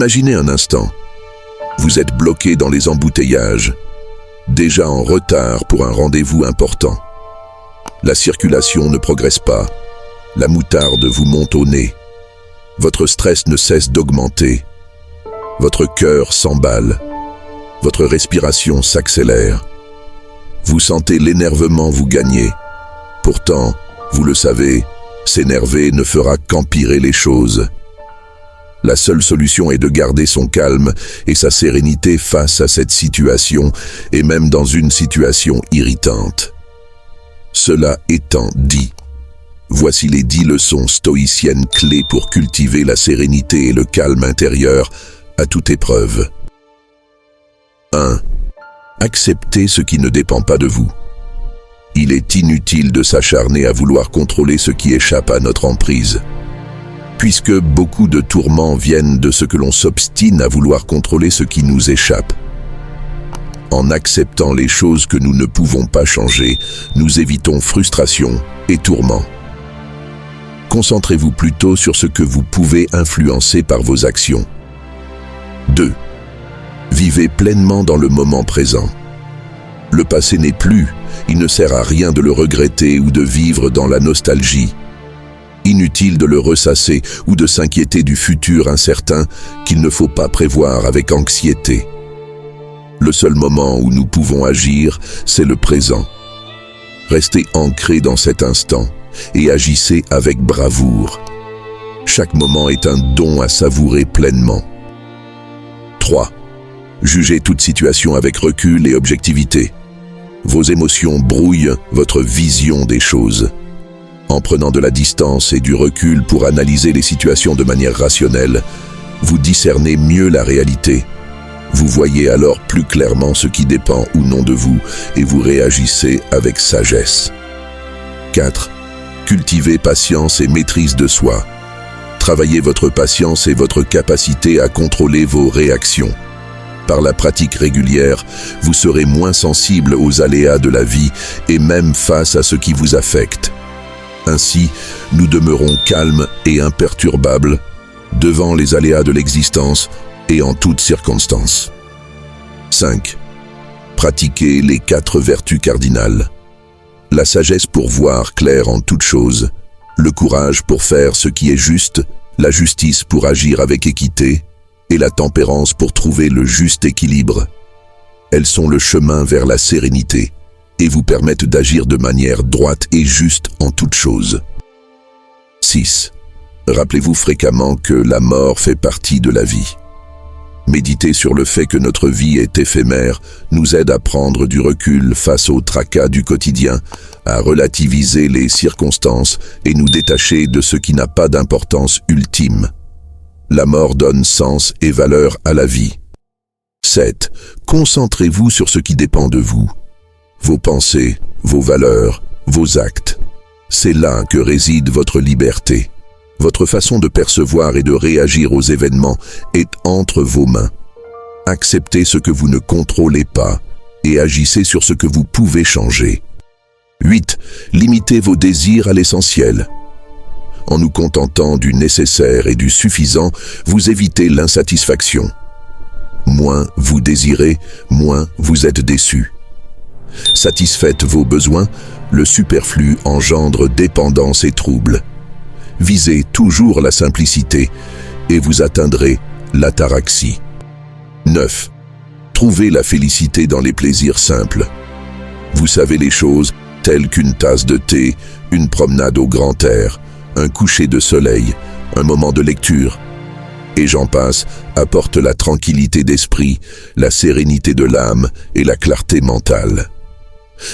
Imaginez un instant. Vous êtes bloqué dans les embouteillages, déjà en retard pour un rendez-vous important. La circulation ne progresse pas. La moutarde vous monte au nez. Votre stress ne cesse d'augmenter. Votre cœur s'emballe. Votre respiration s'accélère. Vous sentez l'énervement vous gagner. Pourtant, vous le savez, s'énerver ne fera qu'empirer les choses. La seule solution est de garder son calme et sa sérénité face à cette situation, et même dans une situation irritante. Cela étant dit, voici les 10 leçons stoïciennes clés pour cultiver la sérénité et le calme intérieur à toute épreuve. 1. Acceptez ce qui ne dépend pas de vous. Il est inutile de s'acharner à vouloir contrôler ce qui échappe à notre emprise, puisque beaucoup de tourments viennent de ce que l'on s'obstine à vouloir contrôler ce qui nous échappe. En acceptant les choses que nous ne pouvons pas changer, nous évitons frustration et tourments. Concentrez-vous plutôt sur ce que vous pouvez influencer par vos actions. 2. Vivez pleinement dans le moment présent. Le passé n'est plus, il ne sert à rien de le regretter ou de vivre dans la nostalgie. Inutile de le ressasser ou de s'inquiéter du futur incertain qu'il ne faut pas prévoir avec anxiété. Le seul moment où nous pouvons agir, c'est le présent. Restez ancrés dans cet instant et agissez avec bravoure. Chaque moment est un don à savourer pleinement. 3. Jugez toute situation avec recul et objectivité. Vos émotions brouillent votre vision des choses. En prenant de la distance et du recul pour analyser les situations de manière rationnelle, vous discernez mieux la réalité. Vous voyez alors plus clairement ce qui dépend ou non de vous et vous réagissez avec sagesse. 4. Cultivez patience et maîtrise de soi. Travaillez votre patience et votre capacité à contrôler vos réactions. Par la pratique régulière, vous serez moins sensible aux aléas de la vie et même face à ce qui vous affecte. Ainsi, nous demeurons calmes et imperturbables devant les aléas de l'existence et en toutes circonstances. 5. Pratiquez les 4 vertus cardinales. La sagesse pour voir clair en toutes choses, le courage pour faire ce qui est juste, la justice pour agir avec équité et la tempérance pour trouver le juste équilibre. Elles sont le chemin vers la sérénité et vous permettent d'agir de manière droite et juste en toutes choses. 6. Rappelez-vous fréquemment que la mort fait partie de la vie. Méditer sur le fait que notre vie est éphémère nous aide à prendre du recul face au tracas du quotidien, à relativiser les circonstances et nous détacher de ce qui n'a pas d'importance ultime. La mort donne sens et valeur à la vie. 7. Concentrez-vous sur ce qui dépend de vous. Vos pensées, vos valeurs, vos actes. C'est là que réside votre liberté. Votre façon de percevoir et de réagir aux événements est entre vos mains. Acceptez ce que vous ne contrôlez pas et agissez sur ce que vous pouvez changer. 8. Limitez vos désirs à l'essentiel. En nous contentant du nécessaire et du suffisant, vous évitez l'insatisfaction. Moins vous désirez, moins vous êtes déçu. Satisfaites vos besoins, le superflu engendre dépendance et trouble. Visez toujours la simplicité et vous atteindrez l'ataraxie. 9. Trouvez la félicité dans les plaisirs simples. Vous savez les choses telles qu'une tasse de thé, une promenade au grand air, un coucher de soleil, un moment de lecture, et j'en passe, apportent la tranquillité d'esprit, la sérénité de l'âme et la clarté mentale.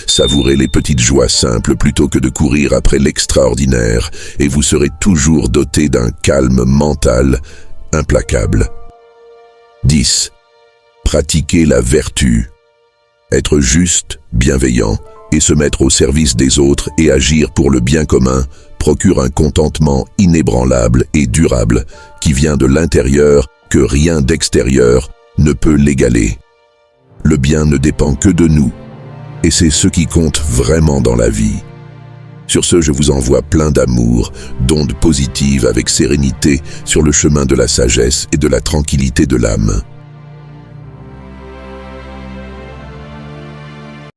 Savourez les petites joies simples plutôt que de courir après l'extraordinaire et vous serez toujours doté d'un calme mental implacable. 10. Pratiquez la vertu. Être juste, bienveillant et se mettre au service des autres et agir pour le bien commun procure un contentement inébranlable et durable qui vient de l'intérieur que rien d'extérieur ne peut l'égaler. Le bien ne dépend que de nous. Et c'est ce qui compte vraiment dans la vie. Sur ce, je vous envoie plein d'amour, d'ondes positives avec sérénité sur le chemin de la sagesse et de la tranquillité de l'âme.